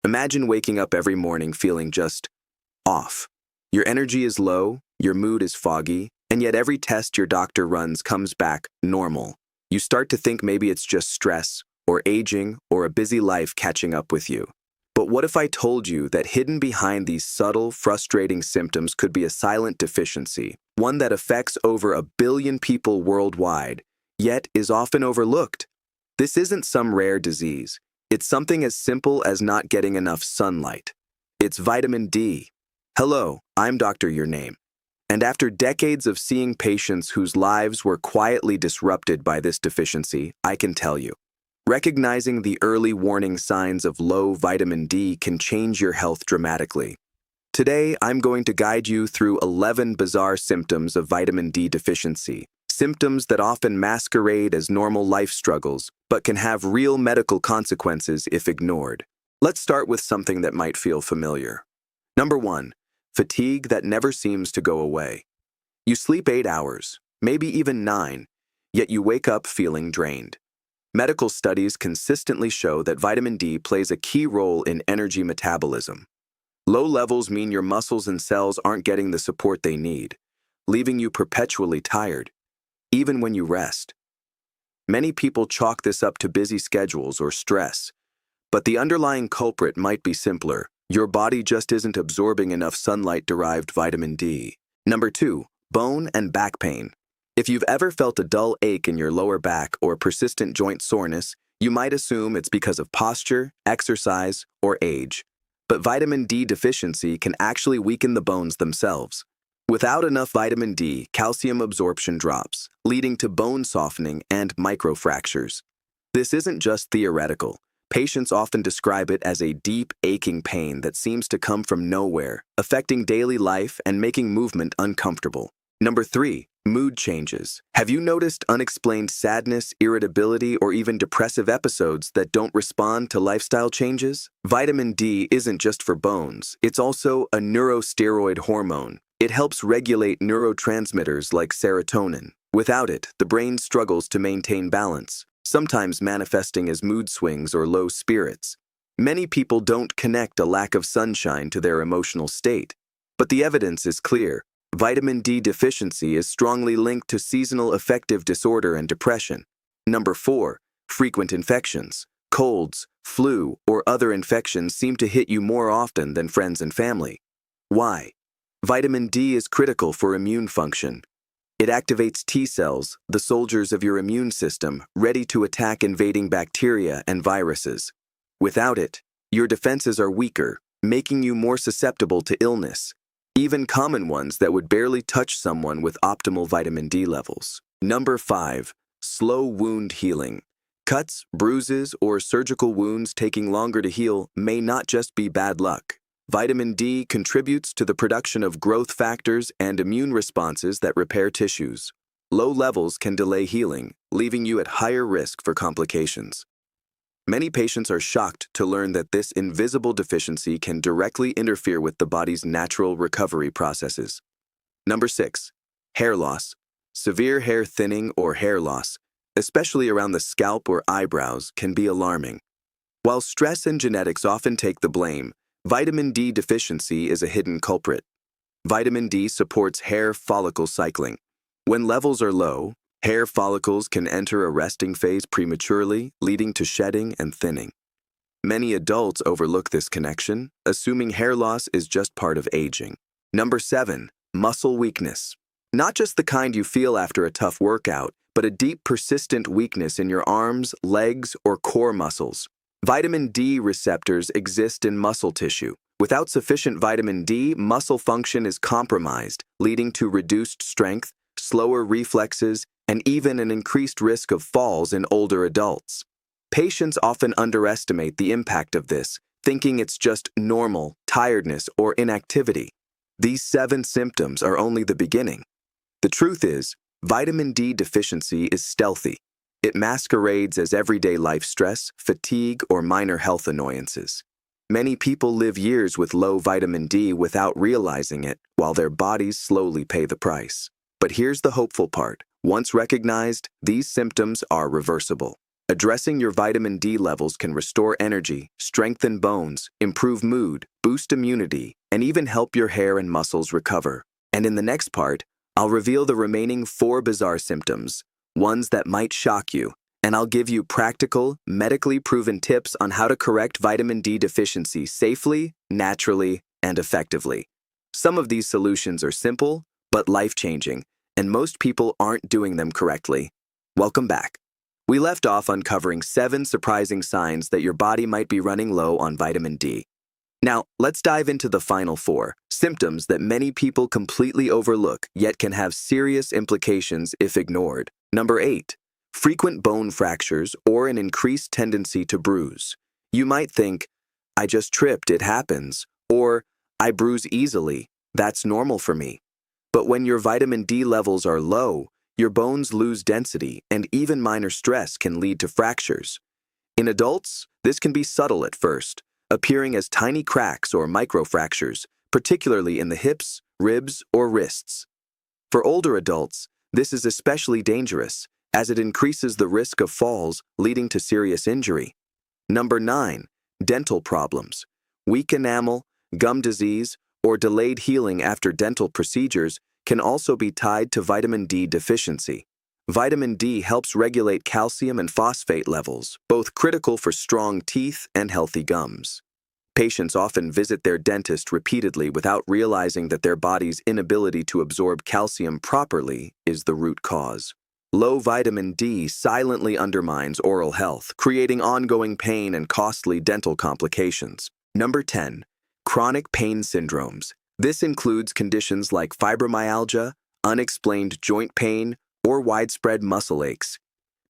Imagine waking up every morning feeling just off. Your energy is low, your mood is foggy, and yet every test your doctor runs comes back normal. You start to think maybe it's just stress, or aging, or a busy life catching up with you. But what if I told you that hidden behind these subtle, frustrating symptoms could be a silent deficiency, one that affects over 1 billion people worldwide, yet is often overlooked? This isn't some rare disease. It's something as simple as not getting enough sunlight. It's vitamin D. Hello, I'm Dr. Your Name. And after decades of seeing patients whose lives were quietly disrupted by this deficiency, I can tell you, recognizing the early warning signs of low vitamin D can change your health dramatically. Today, I'm going to guide you through 11 bizarre symptoms of vitamin D deficiency, symptoms that often masquerade as normal life struggles, but can have real medical consequences if ignored. Let's start with something that might feel familiar. Number 1, fatigue that never seems to go away. You sleep 8 hours, maybe even 9, yet you wake up feeling drained. Medical studies consistently show that vitamin D plays a key role in energy metabolism. Low levels mean your muscles and cells aren't getting the support they need, leaving you perpetually tired, even when you rest. Many people chalk this up to busy schedules or stress, but the underlying culprit might be simpler. Your body just isn't absorbing enough sunlight-derived vitamin D. Number 2, bone and back pain. If you've ever felt a dull ache in your lower back or persistent joint soreness, you might assume it's because of posture, exercise, or age. But vitamin D deficiency can actually weaken the bones themselves. Without enough vitamin D, calcium absorption drops, leading to bone softening and microfractures. This isn't just theoretical. Patients often describe it as a deep, aching pain that seems to come from nowhere, affecting daily life and making movement uncomfortable. Number 3, mood changes. Have you noticed unexplained sadness, irritability, or even depressive episodes that don't respond to lifestyle changes? Vitamin D isn't just for bones. It's also a neurosteroid hormone. It helps regulate neurotransmitters like serotonin. Without it, the brain struggles to maintain balance, sometimes manifesting as mood swings or low spirits. Many people don't connect a lack of sunshine to their emotional state, but the evidence is clear. Vitamin D deficiency is strongly linked to seasonal affective disorder and depression. Number 4, frequent infections. Colds, flu, or other infections seem to hit you more often than friends and family. Why? Vitamin D is critical for immune function. It activates T cells, the soldiers of your immune system, ready to attack invading bacteria and viruses. Without it, your defenses are weaker, making you more susceptible to illness, even common ones that would barely touch someone with optimal vitamin D levels. Number 5, slow wound healing. Cuts, bruises, or surgical wounds taking longer to heal may not just be bad luck. Vitamin D contributes to the production of growth factors and immune responses that repair tissues. Low levels can delay healing, leaving you at higher risk for complications. Many patients are shocked to learn that this invisible deficiency can directly interfere with the body's natural recovery processes. Number 6, hair loss. Severe hair thinning or hair loss, especially around the scalp or eyebrows, can be alarming. While stress and genetics often take the blame, vitamin D deficiency is a hidden culprit. Vitamin D supports hair follicle cycling. When levels are low, hair follicles can enter a resting phase prematurely, leading to shedding and thinning. Many adults overlook this connection, assuming hair loss is just part of aging. Number 7, muscle weakness. Not just the kind you feel after a tough workout, but a deep, persistent weakness in your arms, legs, or core muscles. Vitamin D receptors exist in muscle tissue. Without sufficient vitamin D, muscle function is compromised, leading to reduced strength, slower reflexes, and even an increased risk of falls in older adults. Patients often underestimate the impact of this, thinking it's just normal tiredness or inactivity. These 7 symptoms are only the beginning. The truth is, vitamin D deficiency is stealthy. It masquerades as everyday life stress, fatigue, or minor health annoyances. Many people live years with low vitamin D without realizing it, while their bodies slowly pay the price. But here's the hopeful part. Once recognized, these symptoms are reversible. Addressing your vitamin D levels can restore energy, strengthen bones, improve mood, boost immunity, and even help your hair and muscles recover. And in the next part, I'll reveal the remaining 4 bizarre symptoms, ones that might shock you, and I'll give you practical, medically proven tips on how to correct vitamin D deficiency safely, naturally, and effectively. Some of these solutions are simple, but life-changing, and most people aren't doing them correctly. Welcome back. We left off uncovering 7 surprising signs that your body might be running low on vitamin D. Now, let's dive into the final 4, symptoms that many people completely overlook yet can have serious implications if ignored. Number 8, frequent bone fractures or an increased tendency to bruise. You might think, I just tripped, it happens, or I bruise easily, that's normal for me. But when your vitamin D levels are low, your bones lose density, and even minor stress can lead to fractures. In adults, this can be subtle at first, appearing as tiny cracks or microfractures, particularly in the hips, ribs, or wrists. For older adults, this is especially dangerous, as it increases the risk of falls, leading to serious injury. Number 9, dental problems. Weak enamel, gum disease, or delayed healing after dental procedures can also be tied to vitamin D deficiency. Vitamin D helps regulate calcium and phosphate levels, both critical for strong teeth and healthy gums. Patients often visit their dentist repeatedly without realizing that their body's inability to absorb calcium properly is the root cause. Low vitamin D silently undermines oral health, creating ongoing pain and costly dental complications. Number 10, chronic pain syndromes. This includes conditions like fibromyalgia, unexplained joint pain, or widespread muscle aches.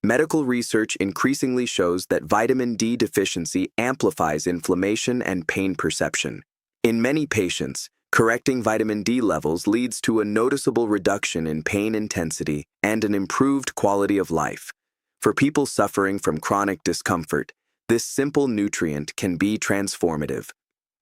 Medical research increasingly shows that vitamin D deficiency amplifies inflammation and pain perception. In many patients, correcting vitamin D levels leads to a noticeable reduction in pain intensity and an improved quality of life. For people suffering from chronic discomfort, this simple nutrient can be transformative.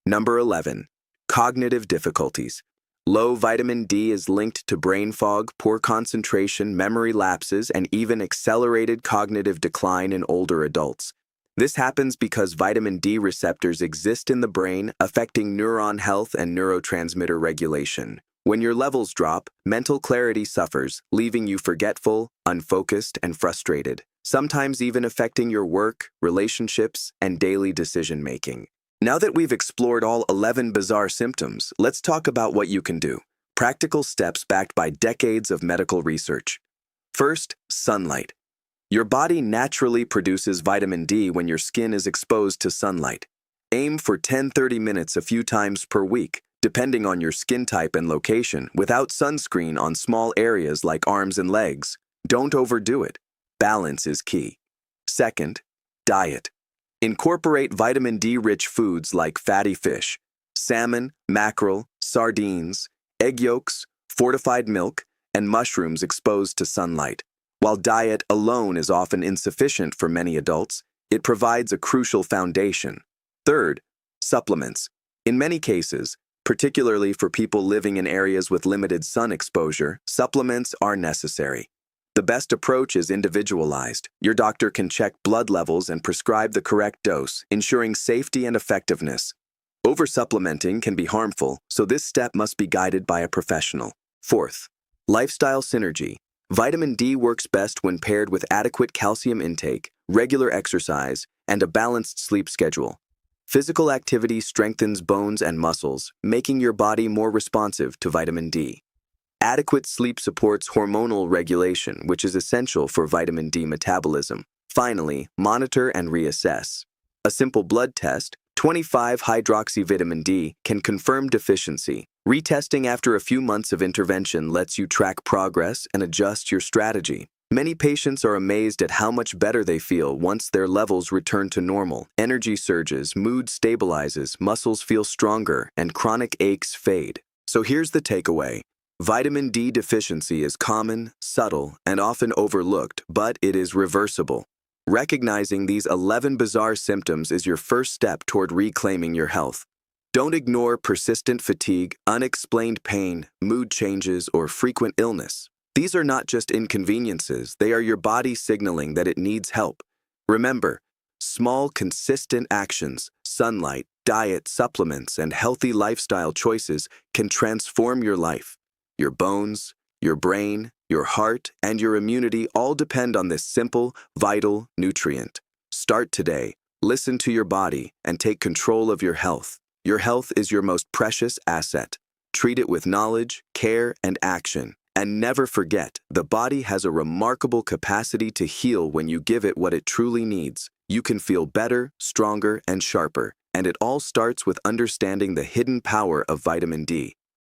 Number 11, cognitive difficulties. Low vitamin D is linked to brain fog, poor concentration, memory lapses, and even accelerated cognitive decline in older adults. This happens because vitamin D receptors exist in the brain, affecting neuron health and neurotransmitter regulation. When your levels drop, mental clarity suffers, leaving you forgetful, unfocused, and frustrated, sometimes even affecting your work, relationships, and daily decision-making. Now that we've explored all 11 bizarre symptoms, let's talk about what you can do. Practical steps backed by decades of medical research. First, sunlight. Your body naturally produces vitamin D when your skin is exposed to sunlight. Aim for 10-30 minutes a few times per week, depending on your skin type and location, without sunscreen on small areas like arms and legs. Don't overdo it. Balance is key. Second, diet. Incorporate vitamin D-rich foods like fatty fish, salmon, mackerel, sardines, egg yolks, fortified milk, and mushrooms exposed to sunlight. While diet alone is often insufficient for many adults, it provides a crucial foundation. Third, supplements. In many cases, particularly for people living in areas with limited sun exposure, supplements are necessary. The best approach is individualized. Your doctor can check blood levels and prescribe the correct dose, ensuring safety and effectiveness. Oversupplementing can be harmful, so this step must be guided by a professional. Fourth, lifestyle synergy. Vitamin D works best when paired with adequate calcium intake, regular exercise, and a balanced sleep schedule. Physical activity strengthens bones and muscles, making your body more responsive to vitamin D. Adequate sleep supports hormonal regulation, which is essential for vitamin D metabolism. Finally, monitor and reassess. A simple blood test, 25-hydroxyvitamin D, can confirm deficiency. Retesting after a few months of intervention lets you track progress and adjust your strategy. Many patients are amazed at how much better they feel once their levels return to normal. Energy surges, mood stabilizes, muscles feel stronger, and chronic aches fade. So here's the takeaway. Vitamin D deficiency is common, subtle, and often overlooked, but it is reversible. Recognizing these 11 bizarre symptoms is your first step toward reclaiming your health. Don't ignore persistent fatigue, unexplained pain, mood changes, or frequent illness. These are not just inconveniences, they are your body signaling that it needs help. Remember, small, consistent actions, sunlight, diet, supplements, and healthy lifestyle choices can transform your life. Your bones, your brain, your heart, and your immunity all depend on this simple, vital nutrient. Start today. Listen to your body and take control of your health. Your health is your most precious asset. Treat it with knowledge, care, and action. And never forget, the body has a remarkable capacity to heal when you give it what it truly needs. You can feel better, stronger, and sharper. And it all starts with understanding the hidden power of vitamin D.